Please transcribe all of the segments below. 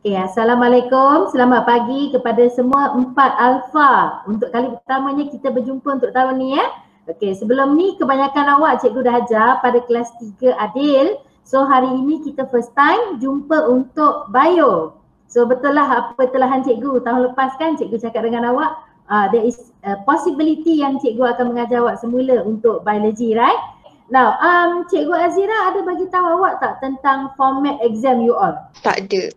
Okay, Assalamualaikum, selamat pagi kepada semua 4 Alpha. Untuk kali pertamanya kita berjumpa untuk tahun ni ya. Okay, sebelum ni kebanyakan awak cikgu dah ajar pada kelas 3 Adil. So hari ini kita first time jumpa untuk bio. So betul lah apa telahan cikgu tahun lepas kan cikgu cakap dengan awak, there is a possibility yang cikgu akan mengajar awak semula untuk biology, right? Now, Cikgu Azira ada bagi tahu awak tak tentang format exam you all? Tak ada.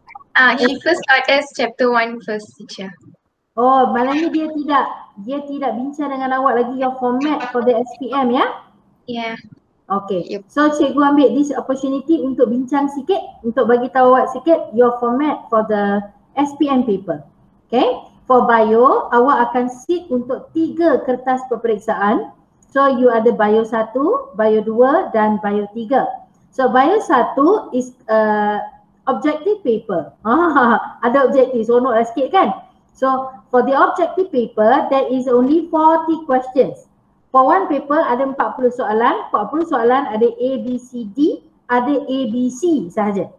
He first taught us chapter 1 first, teacher. Oh, maknanya dia tidak bincang dengan awak lagi your format for the SPM ya? Yeah. Okay. Yep. So cikgu ambil this opportunity untuk bincang sikit, untuk bagi tahu awak sikit your format for the SPM paper. Okay. For bio, awak akan sit untuk 3 kertas peperiksaan. So you ada bio 1, bio 2 dan bio 3. So bio 1 is objective paper. Ada objektif, seronok lah sikit kan? So for the objective paper, there is only 40 questions. For one paper ada 40 soalan, 40 soalan ada A, B, C, D, ada A, B, C sahaja.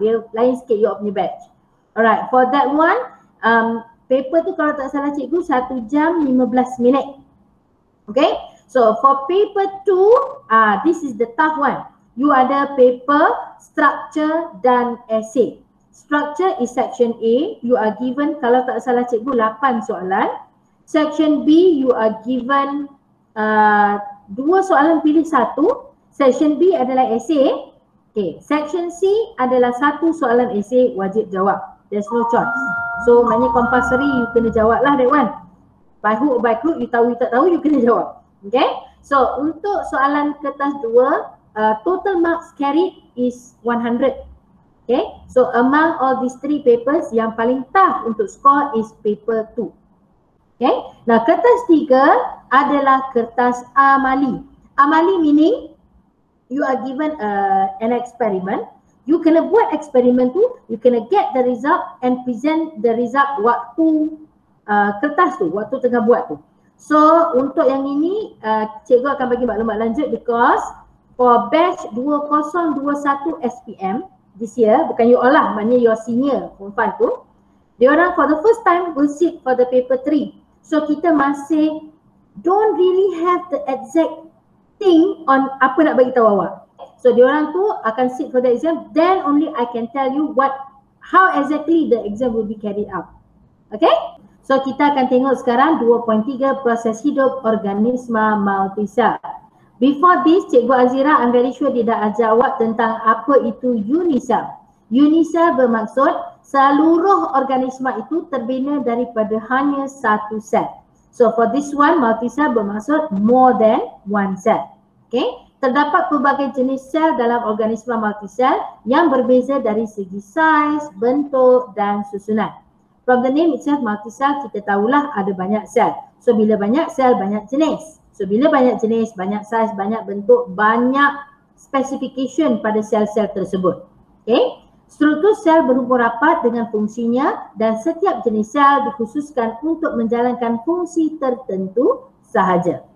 Dia lain sikit you punya batch. Alright, for that one, paper tu kalau tak salah cikgu 1 jam 15 minit. Okay, so for paper 2, this is the tough one. You ada paper, structure dan essay. Structure is section A, you are given kalau tak salah cikgu 8 soalan. Section B, you are given 2 soalan pilih 1. Section B adalah essay. Okay, section C adalah 1 soalan essay wajib jawab. There's no choice. So maknanya compulsory you kena jawab lah that one. By hook or by crook, you tahu you tak tahu you kena jawab. Okay, so untuk soalan kertas 2, total marks carried is 100. Okay, so among all these 3 papers, yang paling tough untuk score is paper 2. Okay, nah kertas 3 adalah kertas amali. Amali meaning you are given an experiment. You kena buat eksperimen tu, you kena get the result and present the result waktu kertas tu, waktu tengah buat tu. So untuk yang ini, cikgu akan bagi maklumat lanjut because for batch 2021 SPM this year, bukan you all lah, maknanya your senior form 5 tu, diorang for the first time will sit for the paper 3. So kita masih don't really have the exact thing on apa nak bagi tahu awak. So diorang tu akan sit for the exam, then only I can tell you how exactly the exam will be carried out. Okay? So kita akan tengok sekarang 2.3 proses hidup organisma multisel. Before this, Cikgu Azira, I'm very sure dia dah ajar awak tentang apa itu unisel. Unisel bermaksud seluruh organisma itu terbina daripada hanya satu sel. So for this one, multisel bermaksud more than one cell. Okay? Terdapat pelbagai jenis sel dalam organisma multisel yang berbeza dari segi saiz, bentuk dan susunan. From the name itself, multisel, kita tahulah ada banyak sel. So bila banyak sel, banyak jenis. So bila banyak jenis, banyak saiz, banyak bentuk, banyak specification pada sel-sel tersebut. Okay? Struktur sel berhubung rapat dengan fungsinya dan setiap jenis sel dikhususkan untuk menjalankan fungsi tertentu sahaja.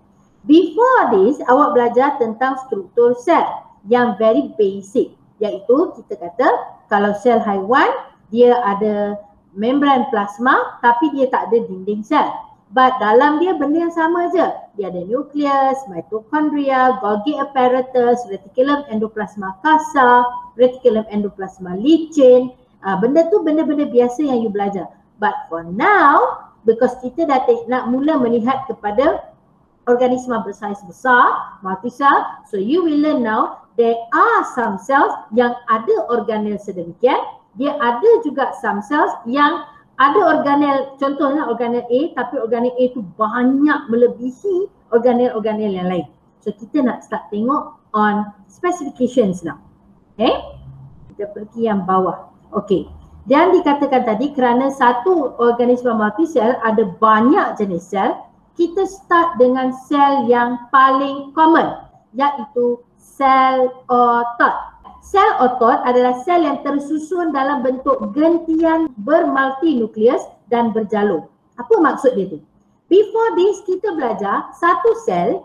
Before this, awak belajar tentang struktur sel yang very basic, iaitu kita kata kalau sel haiwan, dia ada membran plasma tapi dia tak ada dinding sel. But dalam dia benda yang sama je. Dia ada nukleus, mitochondria, Golgi apparatus, reticulum endoplasma casa, reticulum endoplasma licin. Benda tu benda-benda biasa yang you belajar. But for now, because kita dah nak mula melihat kepada organisma bersaiz besar, multisel, so you will learn now there are some cells yang ada organel sedemikian. Dia ada juga some cells yang ada organel, contohnya organel A, tapi organel A tu banyak melebihi organel-organel yang lain. So kita nak start tengok on specifications now. Okay, kita pergi yang bawah. Okay, dan dikatakan tadi kerana satu organisma multisel ada banyak jenis sel, kita start dengan sel yang paling common, iaitu sel otot. Sel otot adalah sel yang tersusun dalam bentuk gentian bermultinukleus dan berjalur. Apa maksud dia tu? Before this, kita belajar satu sel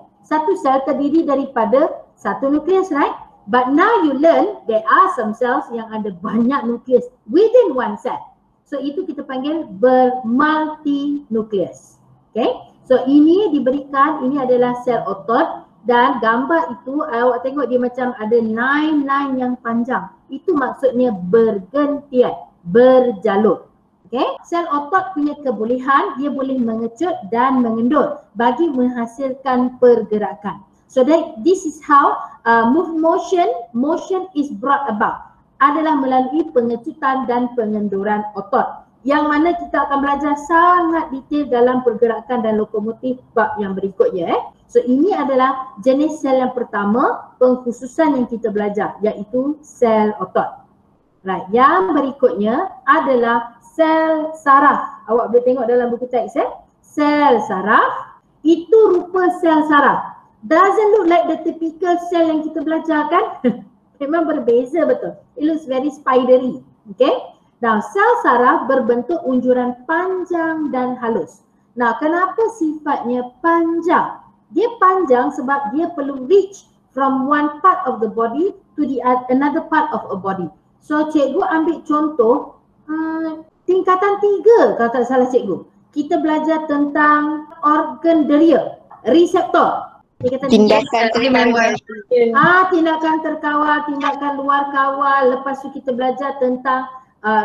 terdiri daripada satu nukleus, right? But now you learn there are some cells yang ada banyak nukleus within one cell. So itu kita panggil bermultinukleus. Okay. So ini diberikan, ini adalah sel otot dan gambar itu awak tengok dia macam ada line-line yang panjang. Itu maksudnya bergentian, berjalur. Okay. Sel otot punya kebolehan dia boleh mengecut dan mengendur bagi menghasilkan pergerakan. So that this is how motion is brought about adalah melalui pengecutan dan pengenduran otot. Yang mana kita akan belajar sangat detail dalam pergerakan dan lokomotif bab yang berikutnya. So ini adalah jenis sel yang pertama, pengkhususan yang kita belajar, iaitu sel otot. Right, yang berikutnya adalah sel saraf. Awak boleh tengok dalam buku teks sel saraf, itu rupa sel saraf. Doesn't look like the typical cell yang kita belajar kan? Memang berbeza betul. It looks very spidery. Okay. Now sel saraf berbentuk unjuran panjang dan halus. Nah kenapa sifatnya panjang? Dia panjang sebab dia perlu reach from one part of the body to the another part of a body. So cikgu ambil contoh tingkatan 3 kalau tak salah cikgu. Kita belajar tentang organ deria, reseptor. Tindakan terkawal. Tindakan terkawal, tindakan luar kawal. Lepas tu kita belajar tentang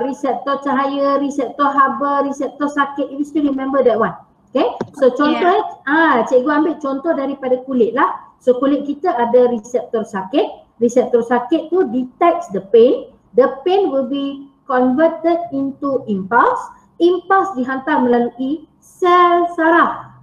reseptor cahaya, reseptor haba, reseptor sakit. You still remember that one? Okay. So contoh cikgu ambil contoh daripada kulit lah. So kulit kita ada reseptor sakit. Reseptor sakit tu detects the pain. The pain will be converted into impulse. Impulse dihantar melalui sel saraf.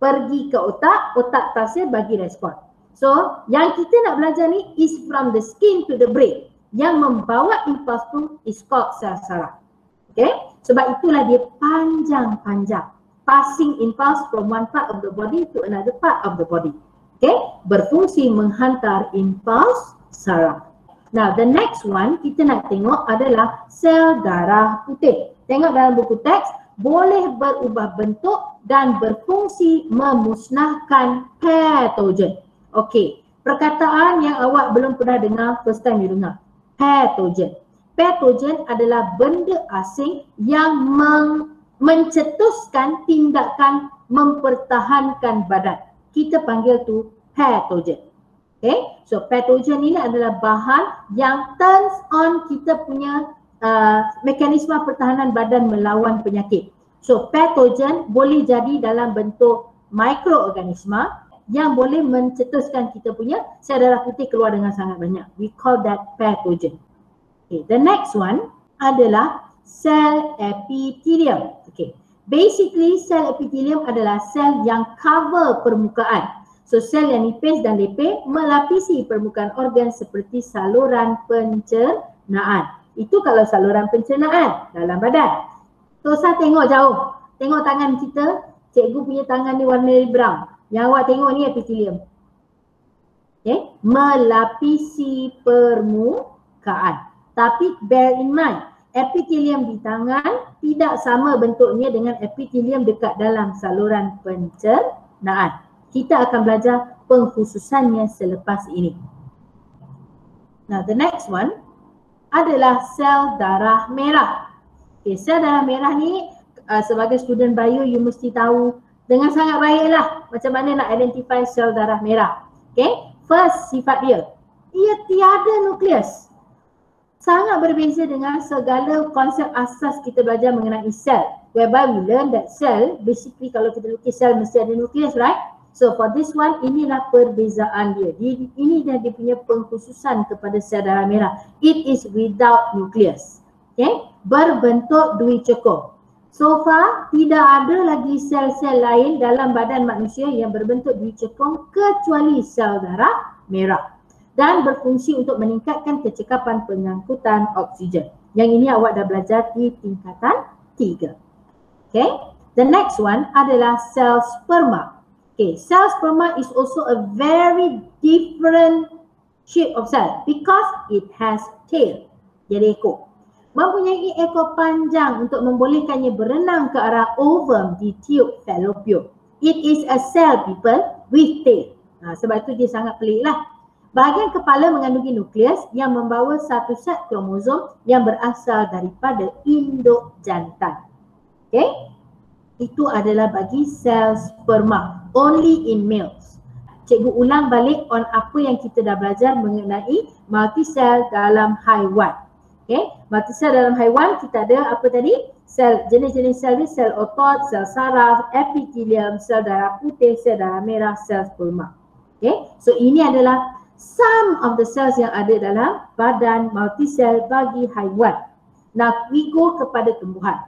Pergi ke otak, otak tafsir bagi respon. So, yang kita nak belajar ni is from the skin to the brain. Yang membawa impuls tu is called sel saraf. Okay? Sebab itulah dia panjang-panjang. Passing impulse from one part of the body to another part of the body. Okay? Berfungsi menghantar impuls saraf. Now, the next one kita nak tengok adalah sel darah putih. Tengok dalam buku teks, boleh berubah bentuk dan berfungsi memusnahkan patogen. Okey, perkataan yang awak belum pernah dengar, first time you dengar. Patogen. Patogen adalah benda asing yang mencetuskan tindakan mempertahankan badan. Kita panggil tu patogen. Okay, so patogen ini adalah bahan yang turns on kita punya mekanisme pertahanan badan melawan penyakit. So patogen boleh jadi dalam bentuk mikroorganisma yang boleh mencetuskan kita punya sel darah putih keluar dengan sangat banyak. We call that patogen. Okay, the next one adalah sel epithelium. Okay, basically sel epithelium adalah sel yang cover permukaan. So sel yang nipis dan lepeh melapisi permukaan organ seperti saluran pencernaan. Itu kalau saluran pencernaan dalam badan. So saya tengok jauh. Tengok tangan kita. Cikgu punya tangan ni warna brown. Yang awak tengok ni epithelium. Okay. Melapisi permukaan. Tapi bear in mind, epithelium di tangan tidak sama bentuknya dengan epithelium dekat dalam saluran pencernaan. Kita akan belajar pengkhususannya selepas ini. Now the next one adalah sel darah merah. Okay, sel darah merah ni sebagai student bio you mesti tahu dengan sangat baiklah macam mana nak identify sel darah merah. Okay, first sifat dia, ia tiada nukleus. Sangat berbeza dengan segala konsep asas kita belajar mengenai sel, whereby we learn that cell, basically kalau kita lukis sel mesti ada nukleus, right? So for this one, inilah perbezaan dia. Ini dah dia punya pengkhususan kepada sel darah merah. It is without nucleus. Okay? Berbentuk dui cekung. So far, tidak ada lagi sel-sel lain dalam badan manusia yang berbentuk dui cekung kecuali sel darah merah. Dan berfungsi untuk meningkatkan kecekapan pengangkutan oksigen. Yang ini awak dah belajar di tingkatan 3. Okay? The next one adalah sel sperma. Okay, cell sperma is also a very different shape of cell because it has tail. Jadi ekor. Mempunyai ekor panjang untuk membolehkannya berenang ke arah ovum di tube fallopian. It is a cell people with tail. Sebab itu dia sangat pelik lah. Bahagian kepala mengandungi nukleus yang membawa satu set kromosom yang berasal daripada induk jantan. Okay? Itu adalah bagi sel sperma, only in males. Cikgu ulang balik on apa yang kita dah belajar mengenai multisel dalam haiwan. Okay? Multisel dalam haiwan kita ada apa tadi? Sel, jenis-jenis sel ni sel otot, sel saraf, epithelium, sel darah putih, sel darah merah, sel sperma. Okay? So ini adalah some of the cells yang ada dalam badan multisel bagi haiwan. Now we go kepada tumbuhan.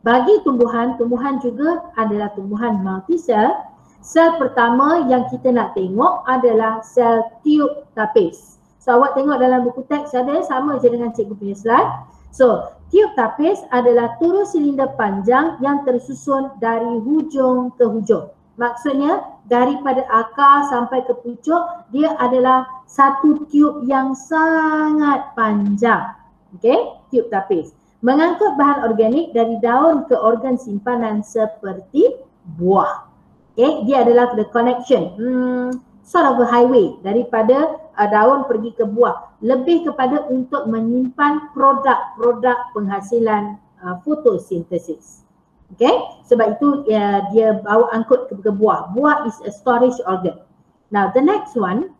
Bagi tumbuhan, tumbuhan juga adalah tumbuhan multisel. Sel pertama yang kita nak tengok adalah sel tube tapis. So awak tengok dalam buku teks ada sama je dengan cikgu punya slide. So tube tapis adalah turun silinder panjang yang tersusun dari hujung ke hujung. Maksudnya daripada akar sampai ke pucuk dia adalah satu tube yang sangat panjang. Okey, tube tapis. Mengangkut bahan organik dari daun ke organ simpanan seperti buah. Okey, dia adalah the connection. Sort of a highway daripada daun pergi ke buah. Lebih kepada untuk menyimpan produk-produk penghasilan fotosintesis. Okay, sebab itu dia bawa angkut ke buah. Buah is a storage organ. Now the next one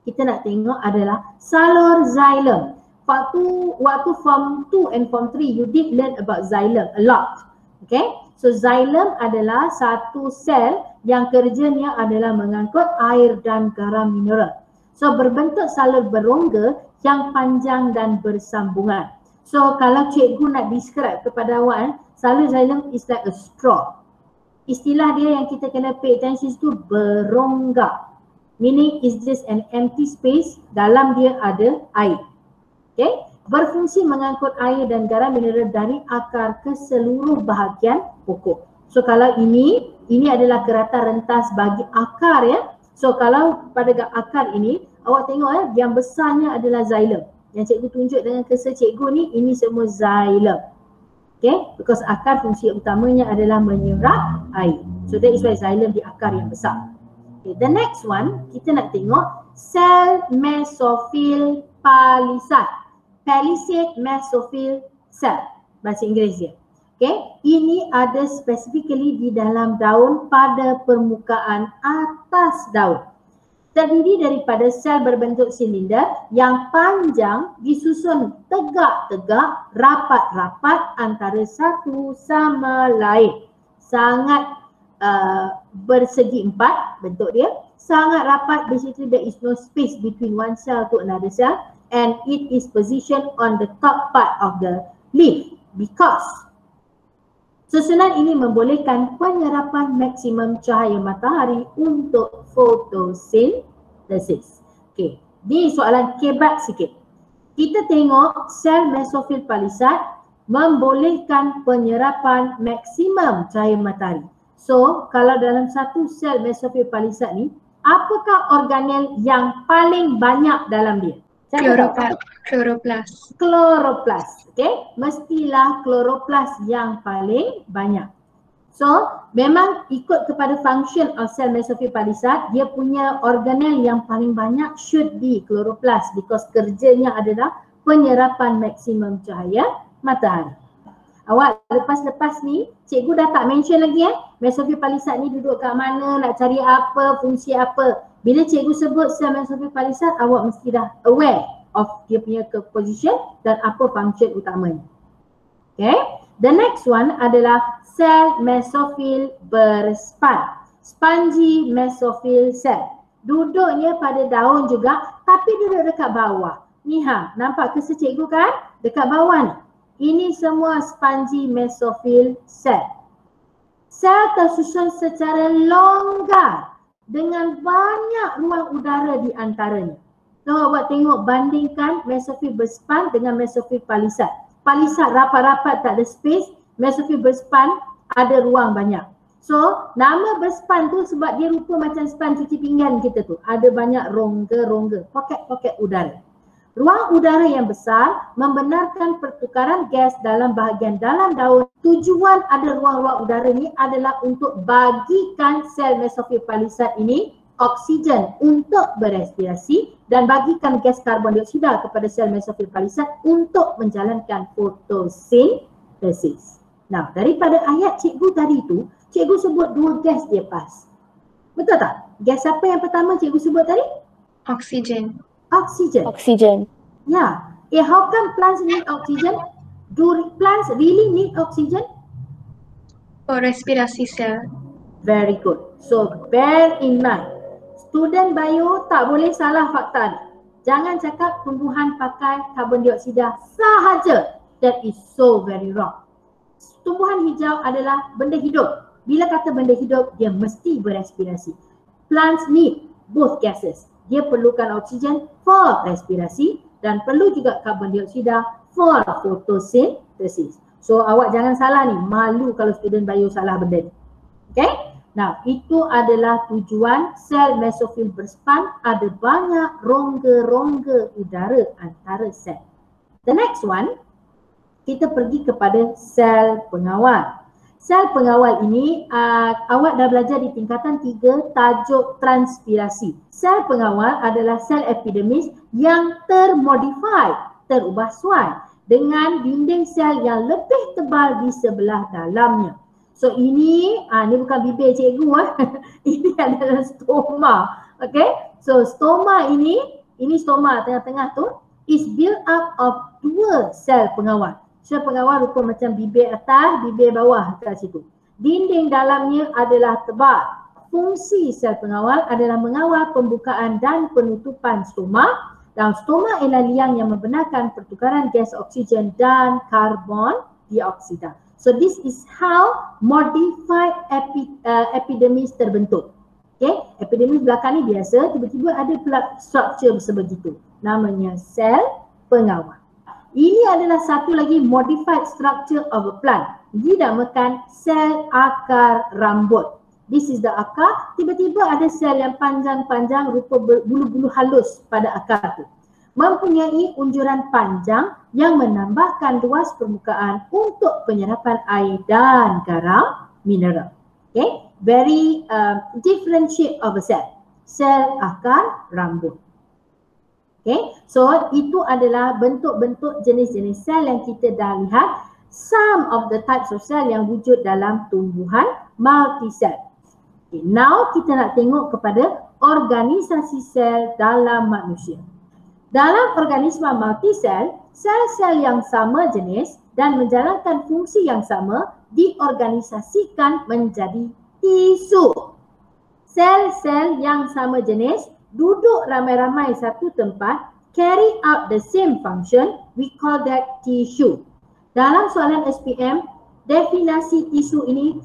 kita nak tengok adalah salur xylem. Waktu form 2 and form 3 you did learn about xylem a lot. Okay, so xylem adalah satu sel yang kerjanya adalah mengangkut air dan garam mineral. So berbentuk salur berongga yang panjang dan bersambungan. So kalau cikgu nak describe kepada awak, salur xylem is like a straw. Istilah dia yang kita kena pay attention tu berongga. Meaning is just an empty space, dalam dia ada air. Okay? Berfungsi mengangkut air dan garam mineral dari akar ke seluruh bahagian pokok. So kalau ini adalah gerata rentas bagi akar ya. So kalau pada akar ini, awak tengok ya, yang besarnya adalah xylem. Yang cikgu tunjuk dengan cursor cikgu ni, ini semua xylem. Okay, because akar fungsi utamanya adalah menyerap air. So that is why xylem di akar yang besar. Okay, the next one, kita nak tengok sel mesofil palisade. Palisade mesofil cell, bahasa Inggeris dia. Okay, ini ada specifically di dalam daun pada permukaan atas daun. Terdiri daripada sel berbentuk silinder yang panjang disusun tegak-tegak, rapat-rapat antara satu sama lain. Sangat bersegi empat bentuk dia. Sangat rapat, basically there is no space between one cell to another cell, and it is positioned on the top part of the leaf because susunan ini membolehkan penyerapan maksimum cahaya matahari untuk fotosintesis. Okey, ni soalan kebat sikit. Kita tengok sel mesofil palisade membolehkan penyerapan maksimum cahaya matahari. So, kalau dalam satu sel mesofil palisade ni, apakah organel yang paling banyak dalam dia? Chloroplast. Chloroplast. Okay, mestilah chloroplast yang paling banyak. So, memang ikut kepada function of cell mesofil palisade, dia punya organel yang paling banyak should be chloroplast because kerjanya adalah penyerapan maksimum cahaya matahari. Awak lepas-lepas ni, cikgu dah tak mention lagi mesofil palisade ni duduk kat mana, nak cari apa, fungsi apa. Bila cikgu sebut sel mesofil palisade, awak mesti dah aware of dia punya position dan apa function utamanya. Okay, the next one adalah sel mesofil berspan. Spongy mesofil cell. Duduknya pada daun juga tapi duduk dekat bawah. Ni nampak cursor cikgu kan? Dekat bawah ni. Ini semua spongy mesofil cell. Sel tersusun secara longgar dengan banyak ruang udara di antaranya. So awak tengok, bandingkan mesofil berspan dengan mesofil palisade. Palisade rapat-rapat tak ada space, mesofil berspan ada ruang banyak. So nama berspan tu sebab dia rupa macam span cuci pinggan kita tu. Ada banyak rongga-rongga, poket-poket udara. Ruang udara yang besar membenarkan pertukaran gas dalam bahagian dalam daun. Tujuan ada ruang-ruang udara ni adalah untuk bagikan sel mesofil palisade ini oksigen untuk berespirasi dan bagikan gas karbon dioksida kepada sel mesofil palisat untuk menjalankan fotosintesis. Nah, daripada ayat cikgu tadi tu, cikgu sebut 2 gas dia pas. Betul tak? Gas apa yang pertama cikgu sebut tadi? Oxygen. Oksigen. Oxygen. Yeah. How come plants need oxygen? Do plants really need oxygen? For respirasi sel. Very good. So bear in mind, student bio tak boleh salah fakta ni. Jangan cakap tumbuhan pakai karbon dioksida sahaja. That is so very wrong. Tumbuhan hijau adalah benda hidup. Bila kata benda hidup, dia mesti berespirasi. Plants need both gases. Dia perlukan oksigen for respirasi dan perlu juga karbon dioksida for photosynthesis. So awak jangan salah ni, malu kalau student bio salah benda ni. Okay? Nah, itu adalah tujuan sel mesofil berspan, ada banyak rongga-rongga udara antara sel. The next one, kita pergi kepada sel pengawal. Sel pengawal ini awak dah belajar di tingkatan 3 tajuk transpirasi. Sel pengawal adalah sel epidermis yang termodify, terubah suai dengan dinding sel yang lebih tebal di sebelah dalamnya. So ini bukan bibir cikgu ini adalah stoma. Okay? So stoma ini stoma tengah-tengah tu is built up of 2 sel pengawal. Sel pengawal rupa macam bibir atas, bibir bawah kat situ. Dinding dalamnya adalah tebal. Fungsi sel pengawal adalah mengawal pembukaan dan penutupan stoma. Dan stoma ialah liang yang membenarkan pertukaran gas oksigen dan karbon dioksida. So this is how modified epidermis terbentuk. Okay, epidermis belakang ni biasa, tiba-tiba ada pula structure sebegitu. Namanya sel pengawal. Ini adalah satu lagi modified structure of a plant. Dinamakan sel akar rambut. This is the akar. Tiba-tiba ada sel yang panjang-panjang rupa bulu-bulu halus pada akar tu. Mempunyai unjuran panjang yang menambahkan luas permukaan untuk penyerapan air dan garam mineral. Okay, very different shape of a cell. Sel akar rambut. Okay, so itu adalah bentuk-bentuk jenis-jenis sel yang kita dah lihat. Some of the types of cell yang wujud dalam tumbuhan multisel. Okay, now kita nak tengok kepada organisasi sel dalam manusia. Dalam organisma multisel, sel-sel yang sama jenis dan menjalankan fungsi yang sama diorganisasikan menjadi tisu. Sel-sel yang sama jenis duduk ramai-ramai satu tempat, carry out the same function, we call that tissue. Dalam soalan SPM, definisi tisu ini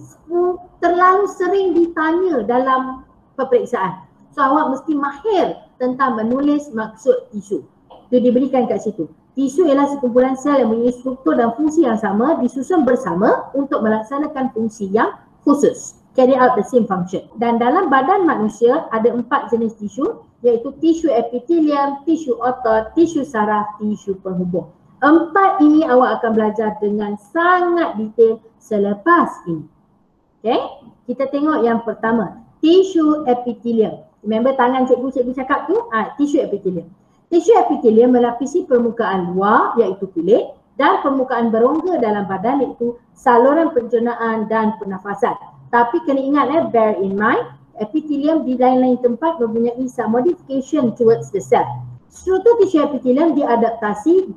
terlalu sering ditanya dalam peperiksaan. So awak mesti mahir tentang menulis maksud tisu. Itu diberikan kat situ. Tisu ialah sekumpulan sel yang mempunyai struktur dan fungsi yang sama disusun bersama untuk melaksanakan fungsi yang khusus. Carry out the same function. Dan dalam badan manusia ada 4 jenis tisu, iaitu tisu epithelium, tisu otot, tisu saraf, tisu penghubung. 4 ini awak akan belajar dengan sangat detail selepas ini. Okay, kita tengok yang pertama, tisu epithelium. Remember tangan cikgu cakap tu, tisu epithelium. Tisu epithelium melapisi permukaan luar iaitu kulit dan permukaan berongga dalam badan iaitu saluran pencernaan dan pernafasan. Tapi kena ingat bear in mind, epithelium di lain-lain tempat mempunyai some modification towards the cell. Struktur tisu epithelium diadaptasi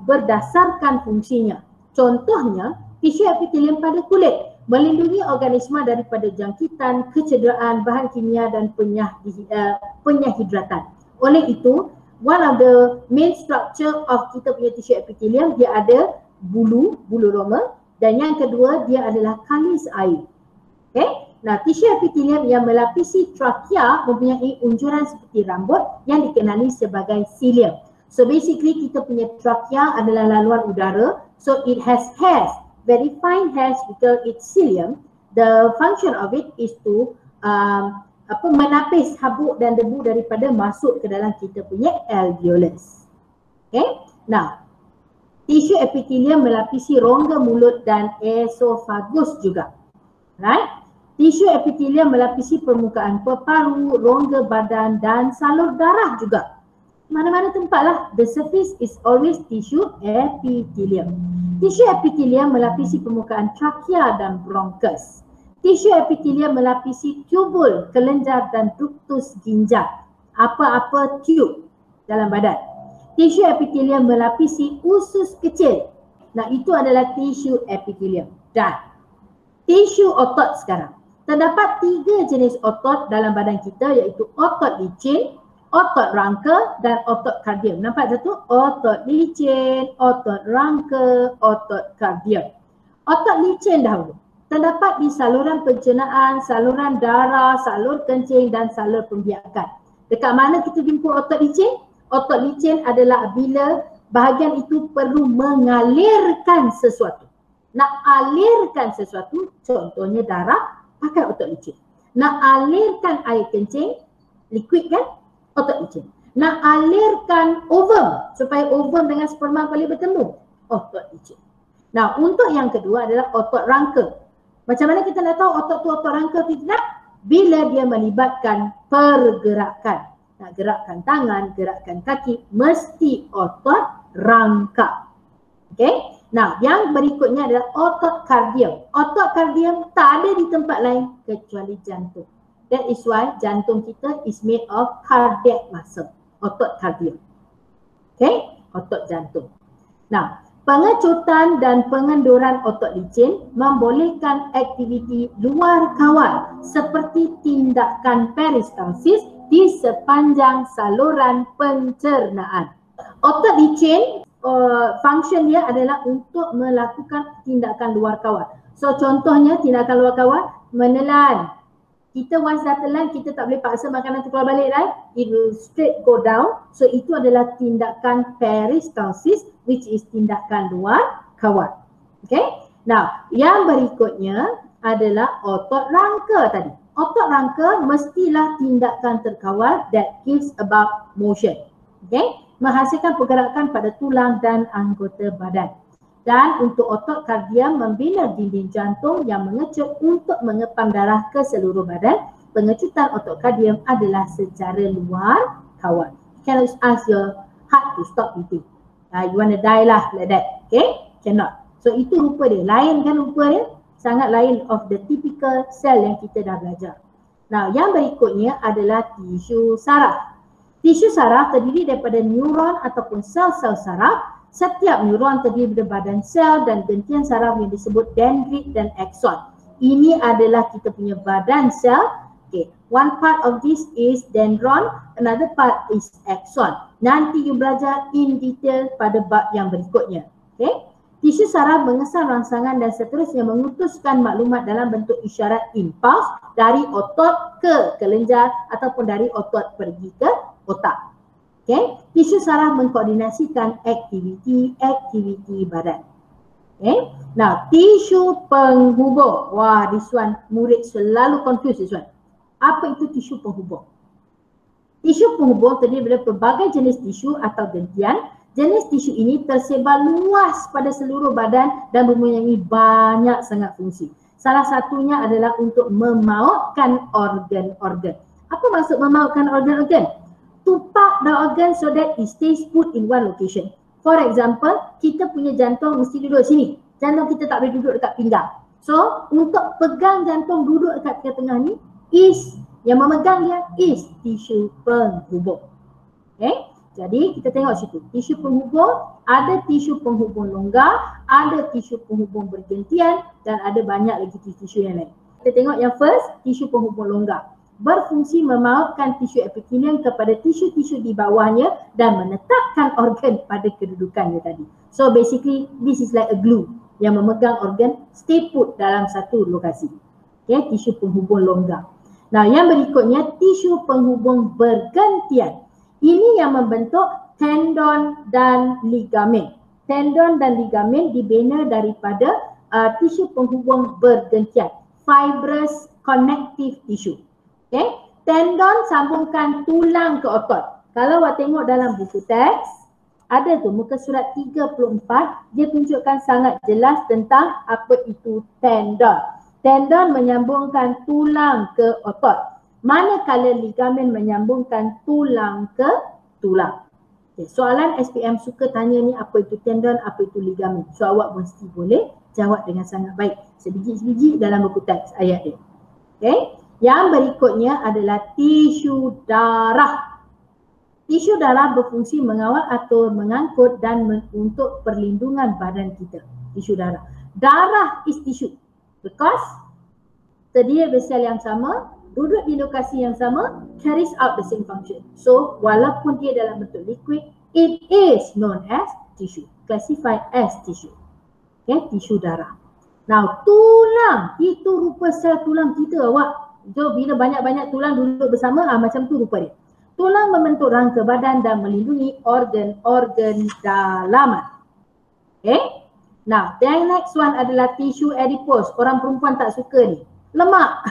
berdasarkan fungsinya. Contohnya, tisu epithelium pada kulit melindungi organisma daripada jangkitan, kecederaan, bahan kimia dan penyahidratan. Oleh itu, one of the main structure of kita punya tisu epithelium, dia ada bulu roma, dan yang kedua dia adalah kalis air. Okay? Nah, tisu epithelium yang melapisi trakea mempunyai unjuran seperti rambut yang dikenali sebagai cilium. So basically kita punya trakea adalah laluan udara. So it has hairs, very fine hairs, we call it cilium. The function of it is to menapis habuk dan debu daripada masuk ke dalam kita punya alveolus. Okay? Nah, tisu epithelium melapisi rongga mulut dan esofagus juga. Right? Tisu epitelium melapisi permukaan paru, rongga badan dan salur darah juga. Mana-mana tempat lah. The surface is always tissue epithelium. Tisu epithelium melapisi permukaan trakea dan bronchus. Tisu epithelium melapisi tubul, kelenjar dan ductus ginjal. Apa-apa tube dalam badan. Tisu epithelium melapisi usus kecil. Nah, itu adalah tisu epithelium. Dan tisu otot sekarang. Terdapat 3 jenis otot dalam badan kita, iaitu otot licin, otot rangka dan otot kardium. Nampak satu? Otot licin, otot rangka, otot kardium. Otot licin dahulu. Terdapat di saluran pencernaan, saluran darah, salur kencing dan salur pembiakan. Dekat mana kita jumpa otot licin? Otot licin adalah bila bahagian itu perlu mengalirkan sesuatu. Nak alirkan sesuatu, contohnya darah, pakai otot licin. Nak alirkan air kencing, liquid kan? Otot licin. Nak alirkan ovum, supaya ovum dengan sperma boleh bertemu, otot licin. Nah, untuk yang kedua adalah otot rangka. Macam mana kita nak tahu otot tu otot rangka atau tidak? Bila dia melibatkan pergerakan. Nak gerakkan tangan, gerakkan kaki, mesti otot rangka. Okey? Nah, yang berikutnya adalah otot kardium. Otot kardium tak ada di tempat lain kecuali jantung. That is why jantung kita is made of cardiac muscle. Otot kardium. Okay? Otot jantung. Nah, pengecutan dan pengenduran otot licin membolehkan aktiviti luar kawal seperti tindakan peristalsis di sepanjang saluran pencernaan. Otot licin, function dia adalah untuk melakukan tindakan luar kawal. So contohnya tindakan luar kawal, menelan. Kita once dah telan, kita tak boleh paksa makanan tu keluar balik, right? It will straight go down. So itu adalah tindakan peristalsis, which is tindakan luar kawal. Okay? Now, yang berikutnya adalah otot rangka tadi. Otot rangka mestilah tindakan terkawal that gives about motion. Okay? Menghasilkan pergerakan pada tulang dan anggota badan. Dan untuk otot kardium membina dinding jantung yang mengecut untuk mengepam darah ke seluruh badan. Pengecutan otot kardium adalah secara luar kawal. You cannot ask your heart to stop beating. You want to die lah like that. Okay? Cannot. So itu rupa dia. Lain kan rupa dia? Sangat lain of the typical cell yang kita dah belajar. Nah, yang berikutnya adalah tisu saraf. Tisu saraf terdiri daripada neuron ataupun sel-sel saraf. Setiap neuron terdiri daripada badan sel dan gentian saraf yang disebut dendrit dan axon. Ini adalah kita punya badan sel. Okay, one part of this is dendron, another part is axon. Nanti you belajar in detail pada bab yang berikutnya. Okay, tisu saraf mengesan rangsangan dan seterusnya mengutuskan maklumat dalam bentuk isyarat impuls dari otot ke kelenjar ataupun dari otot pergi ke otak. Okay, tisu saraf mengkoordinasikan aktiviti badan. Okay, now tisu penghubung. Wah, this one murid selalu confuse this one. Apa itu tisu penghubung? Tisu penghubung terdiri dari pelbagai jenis tisu atau gentian. Jenis tisu ini tersebar luas pada seluruh badan dan mempunyai banyak sangat fungsi. Salah satunya adalah untuk memautkan organ-organ. Apa maksud memautkan organ-organ? To park the organ so that it stays put in one location. For example, kita punya jantung mesti duduk sini. Jantung kita tak boleh duduk dekat pinggang. So, untuk pegang jantung duduk dekat tengah-tengah ni, yang memegang dia is tisu penghubung. Okay? Jadi, kita tengok situ. Tisu penghubung, ada tisu penghubung longgar, ada tisu penghubung bergentian dan ada banyak lagi tisu yang lain. Kita tengok yang first, tisu penghubung longgar. Berfungsi memautkan tisu epithelium kepada tisu-tisu di bawahnya dan menetapkan organ pada kedudukannya tadi. So basically this is like a glue yang memegang organ stay put dalam satu lokasi. Okay, tisu penghubung longgar. Nah, yang berikutnya tisu penghubung bergentian. Ini yang membentuk tendon dan ligamen. Tendon dan ligamen dibina daripada tisu penghubung bergentian, fibrous connective tissue. Okay. Tendon sambungkan tulang ke otot. Kalau awak tengok dalam buku teks, ada tu muka surat 34, dia tunjukkan sangat jelas tentang apa itu tendon. Tendon menyambungkan tulang ke otot. Manakala ligamen menyambungkan tulang ke tulang. Okay, soalan SPM suka tanya ni apa itu tendon, apa itu ligamen. So awak mesti boleh jawab dengan sangat baik. Sebiji-sebiji dalam buku teks ayat dia. Okay. Yang berikutnya adalah tisu darah. Tisu darah berfungsi mengawal atau mengangkut dan untuk perlindungan badan kita. Tisu darah. Darah is tissue. Because terdiri dari sel yang sama, duduk di lokasi yang sama, carries out the same function. So, walaupun dia dalam bentuk liquid, it is known as tissue. Classified as tissue. Okay, tisu darah. Now, tulang. Itu rupa sel tulang kita awak. So, bila banyak-banyak tulang duduk bersama, macam tu rupa dia. Tulang membentuk rangka badan dan melindungi organ-organ dalaman. Okay. Now, the next one adalah tisu adipose. Orang perempuan tak suka ni. Lemak.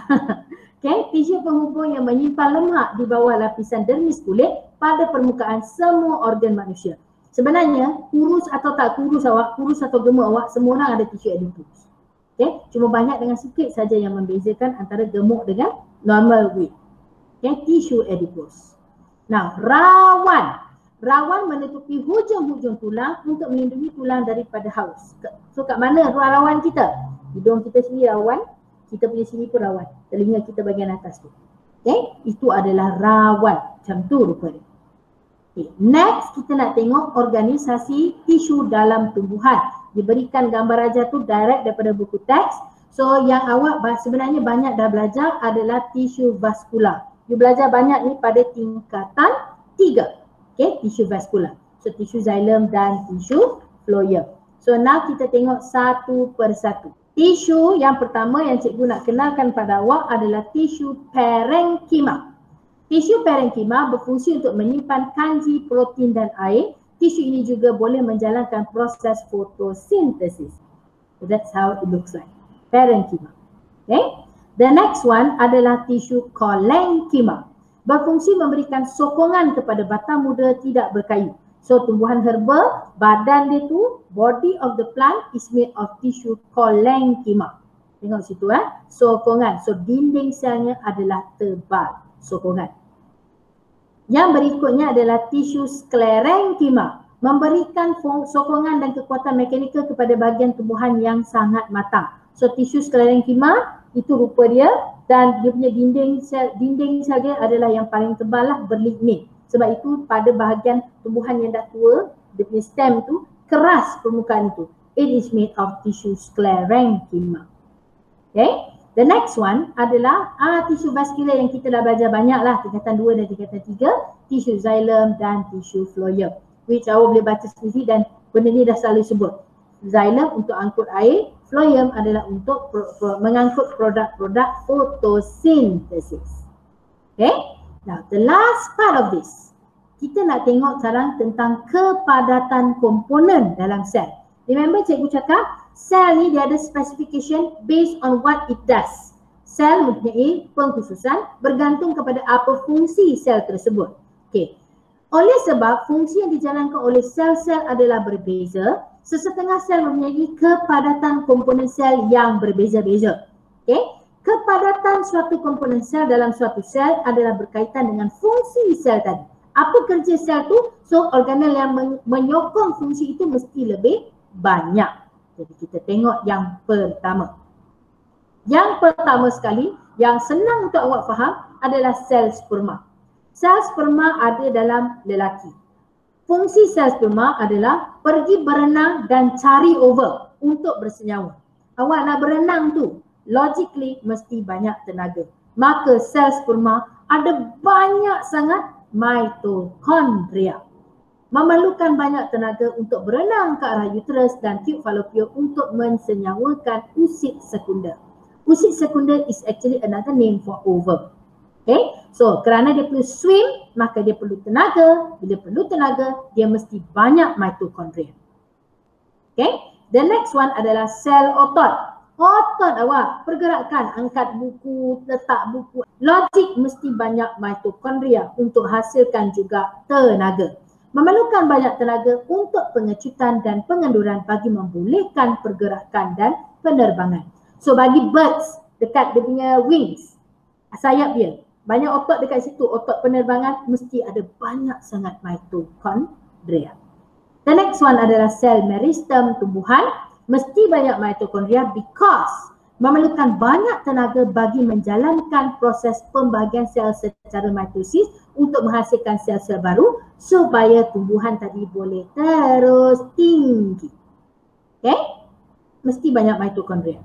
Okay, tisu penghubung yang menyimpan lemak di bawah lapisan dermis kulit pada permukaan semua organ manusia. Sebenarnya, kurus atau tak kurus awak, kurus atau gemuk awak, semua orang ada tisu adipose. Okay, cuma banyak dengan sikit saja yang membezakan antara gemuk dengan normal weight. Okay, tisu adipose. Now, rawan. Rawan menutupi hujung-hujung tulang untuk melindungi tulang daripada haus. So kat mana rawan kita? Hidung kita sini rawan, kita punya sini pun rawan. Telinga kita bahagian atas tu. Okay, itu adalah rawan. Macam tu rupa dia. Okay. Next, kita nak tengok organisasi tisu dalam tumbuhan. Diberikan gambar aja tu direct daripada buku teks. So yang awak sebenarnya banyak dah belajar adalah tisu vaskular. You belajar banyak ni pada tingkatan 3. Okay, tisu vaskular. So tisu xylem dan tisu phloem. So now kita tengok satu persatu. Tisu yang pertama yang cikgu nak kenalkan pada awak adalah tisu parenkima. Tisu parenkima berfungsi untuk menyimpan kanji, protein dan air. Tisu ini juga boleh menjalankan proses fotosintesis. So that's how it looks like. Parenkima. Okay. The next one adalah tisu kolenkima. Berfungsi memberikan sokongan kepada batang muda tidak berkayu. So tumbuhan herba, badan dia tu, body of the plant is made of tissue kolenkima. Tengok situ sokongan. So dinding selnya adalah tebal, sokongan. Yang berikutnya adalah tisu sklerenkima. Memberikan sokongan dan kekuatan mekanikal kepada bahagian tumbuhan yang sangat matang. So tisu sklerenkima itu rupa dia dan dia punya dinding sel dia adalah yang paling tebal lah, berlignin. Sebab itu pada bahagian tumbuhan yang dah tua, dia punya stem tu keras permukaan itu. It is made of tissue sklerenkima. Okay. The next one adalah tisu vaskular yang kita dah belajar banyak lah, tingkatan 2 dan tingkatan 3, tisu xylem dan tisu phloem. Which awak boleh baca sendiri dan benda ni dah selalu sebut. Xylem untuk angkut air, phloem adalah untuk mengangkut produk-produk fotosintesis. Okay. Now the last part of this, kita nak tengok sekarang tentang kepadatan komponen dalam sel. Remember cikgu cakap, sel ni dia ada specification based on what it does. Sel mempunyai pengkhususan bergantung kepada apa fungsi sel tersebut. Okay. Oleh sebab fungsi yang dijalankan oleh sel-sel adalah berbeza, sesetengah sel mempunyai kepadatan komponen sel yang berbeza-beza. Okay. Kepadatan suatu komponen sel dalam suatu sel adalah berkaitan dengan fungsi sel tadi. Apa kerja sel tu? So organel yang menyokong fungsi itu mesti lebih banyak. Jadi kita tengok yang pertama. Yang pertama sekali, yang senang untuk awak faham adalah sel sperma. Sel sperma ada dalam lelaki. Fungsi sel sperma adalah pergi berenang dan cari over untuk bersenyawa. Awak nak berenang tu, logically mesti banyak tenaga. Maka sel sperma ada banyak sangat mitochondria. Memerlukan banyak tenaga untuk berenang ke arah uterus dan tube fallopian untuk mensenyawakan usid sekunder. Usid sekunder is actually another name for ovum. Okay, so kerana dia perlu swim, maka dia perlu tenaga. Bila perlu tenaga, dia mesti banyak mitochondria. Okay, the next one adalah sel otot. Otot awak, pergerakan, angkat buku, letak buku. Logik mesti banyak mitochondria untuk hasilkan juga tenaga. Memerlukan banyak tenaga untuk pengecutan dan pengenduran bagi membolehkan pergerakan dan penerbangan. So bagi birds, dekat dia punya wings, sayap dia. Banyak otot dekat situ, otot penerbangan, mesti ada banyak sangat mitochondria. The next one adalah sel meristem tumbuhan, mesti banyak mitochondria because memerlukan banyak tenaga bagi menjalankan proses pembahagian sel secara mitosis untuk menghasilkan sel-sel baru supaya tumbuhan tadi boleh terus tinggi. Okay? Mesti banyak mitochondria.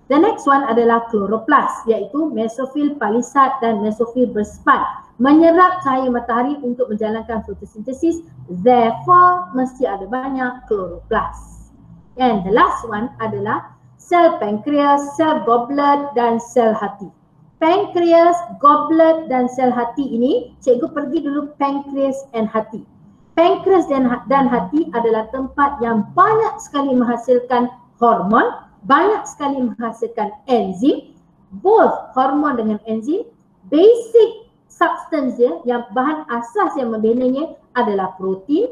The next one adalah chloroplast, iaitu mesofil palisad dan mesofil berspat. Menyerap cahaya matahari untuk menjalankan fotosintesis, therefore mesti ada banyak chloroplast. And the last one adalah sel pankreas, sel goblet dan sel hati. Pankreas, goblet dan sel hati ini, cikgu pergi dulu pankreas and hati. Pankreas dan hati adalah tempat yang banyak sekali menghasilkan hormon, banyak sekali menghasilkan enzim, both hormon dengan enzim. Basic substance dia, yang bahan asas yang membinanya adalah protein.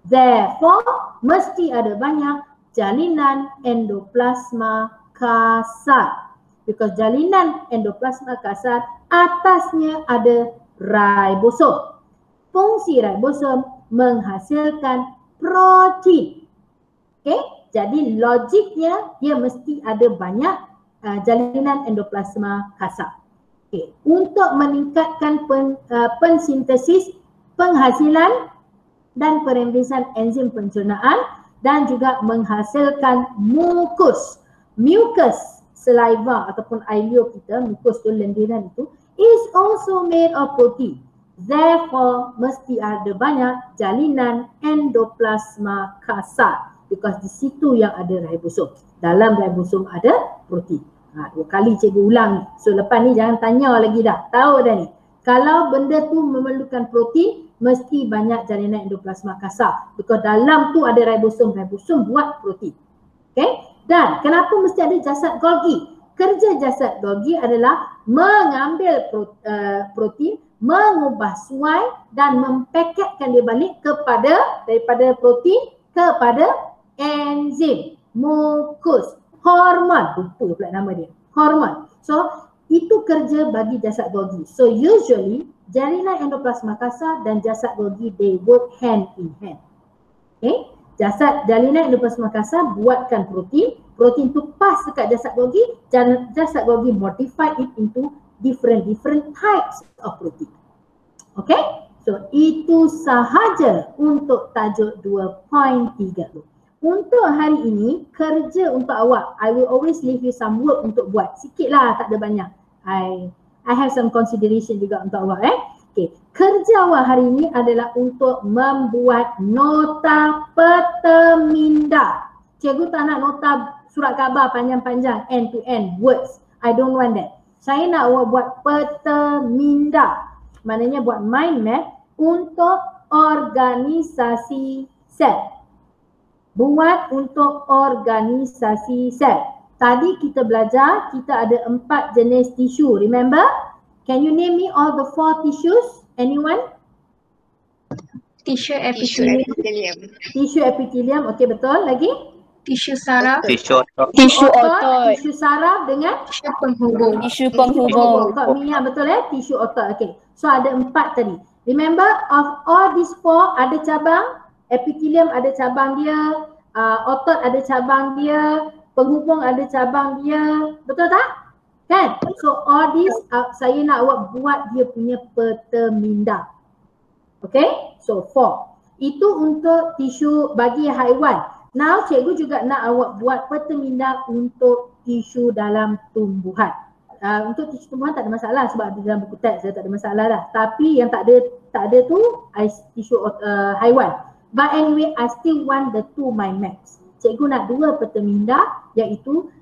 Therefore, mesti ada banyak jalinan endoplasma kasar. Because jalinan endoplasma kasar atasnya ada ribosom. Fungsi ribosom menghasilkan protein. Okay? Jadi logiknya dia mesti ada banyak jalinan endoplasma kasar. Okay. Untuk meningkatkan pensintesis, penghasilan dan perembisan enzim pencernaan dan juga menghasilkan mukus. Mucus, saliva ataupun ileum kita, mukus tu lendiran itu, is also made of protein. Therefore, mesti ada banyak jalinan endoplasma kasar. Because di situ yang ada ribosom. Dalam ribosom ada protein. 2 kali cikgu ulang ni. So lepas ni jangan tanya lagi dah. Tahu dah ni. Kalau benda tu memerlukan protein, mesti banyak jalinan endoplasma kasar. Because dalam tu ada ribosom. Ribosom buat protein. Okay? Dan kenapa mesti ada jasad Golgi? Kerja jasad Golgi adalah mengambil protein, mengubah suai dan mempaketkan dia balik daripada protein kepada enzim, mukus, hormon, lupa pula nama dia, hormon. So, itu kerja bagi jasad Golgi. So, usually jalinan endoplasma kasar dan jasad Golgi, they work hand in hand. Okay? Jalinan endoplasma kasar buatkan protein, protein tu pas dekat jasad Golgi, jasad Golgi modify it into different types of protein. Okay? So, itu sahaja untuk tajuk 2.3 tu. Untuk hari ini, kerja untuk awak, I will always leave you some work untuk buat. Sikit lah, tak ada banyak. I have some consideration juga untuk awak. Okay. Kerja awak hari ini adalah untuk membuat nota peteminda. Cikgu tak nak nota surat khabar panjang-panjang, end to end, words. I don't want that. Saya nak awak buat peteminda. Maknanya buat mind map untuk organisasi sel. Buat untuk organisasi sel. Tadi kita belajar, kita ada 4 jenis tisu. Remember? Can you name me all the 4 tissues? Anyone? Tisu epithelium. Tisu epithelium, okey betul. Lagi? Tisu saraf. Tisu otot. Tisu otot. Tisu saraf dengan? Tisu penghubung. Tisu penghubung. Kak Mia betul tisu otot. Okey. So ada 4 tadi. Remember, of all these 4 ada cabang. Epithelium ada cabang dia, otot ada cabang dia, penghubung ada cabang dia, betul tak? Kan? So all this saya nak awak buat dia punya peteminda. Okay? So 4. Itu untuk tisu bagi haiwan. Now cikgu juga nak awak buat peteminda untuk tisu dalam tumbuhan. Untuk tisu tumbuhan tak ada masalah sebab ada dalam buku teks, saya tak ada masalah dah. Tapi yang tak ada tu tisu haiwan. But anyway, I still want the 2 mind maps. Cikgu nak 2 peteminda, iaitu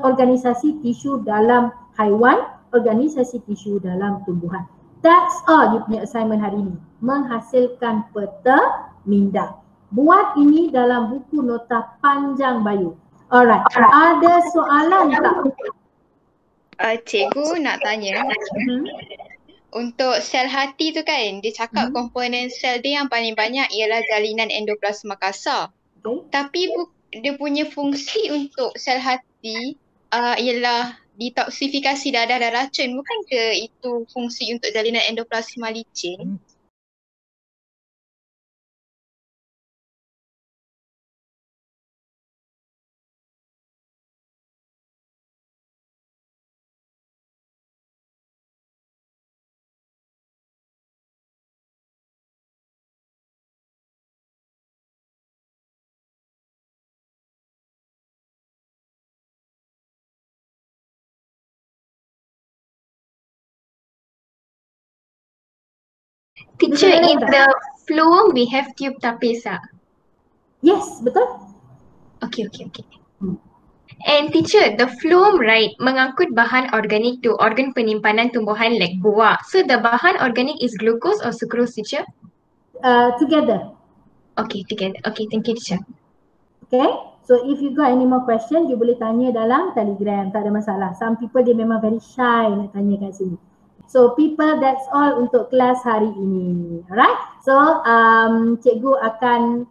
organisasi tisu dalam haiwan, organisasi tisu dalam tumbuhan. That's all you punya assignment hari ini. Menghasilkan peteminda. Buat ini dalam buku nota panjang Bayu. Alright, ada soalan tak? Cikgu nak tanya. Untuk sel hati tu kan, dia cakap komponen sel dia yang paling banyak ialah jalinan endoplasma kasar. Okay. Tapi dia punya fungsi untuk sel hati ialah detoksifikasi darah dan racun, bukan ke itu fungsi untuk jalinan endoplasma licin? Teacher, in the phloem we have tube tapis ah. Yes, betul. Okay. And teacher, the phloem right mengangkut bahan organik to organ penyimpanan tumbuhan like buah. So the bahan organik is glucose or sucrose, teacher? Together. Okay, together. Okay, thank you, teacher. Okay, so if you got any more question, you boleh tanya dalam Telegram, tak ada masalah. Some people dia memang very shy nak tanya kat sini. So people, that's all untuk kelas hari ini. Alright, so cikgu akan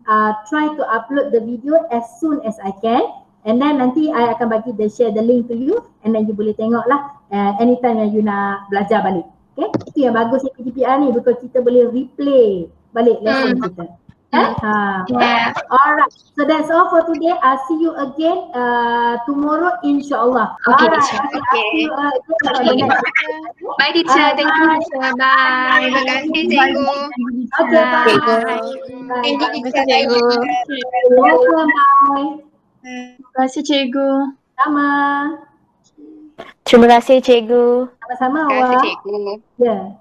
try to upload the video as soon as I can, and then nanti I akan bagi share the link to you, and then you boleh tengok lah anytime yang you nak belajar balik. Okay, itu yang bagus PTPR ni, because kita boleh replay balik lesson kita. Yeah. Alright, so that's all for today. I'll see you again tomorrow, insyaAllah. Okay, Alright, teacher. I'll see you again for the next one. Bye, teacher. Thank you, teacher. Bye. Terima kasih cikgu. Okay, bye. Thank you Terima kasih cikgu. Welcome, bye. Terima kasih cikgu. Sama. Terima kasih cikgu. Sama-sama, Terima kasih awak. cikgu. Ya.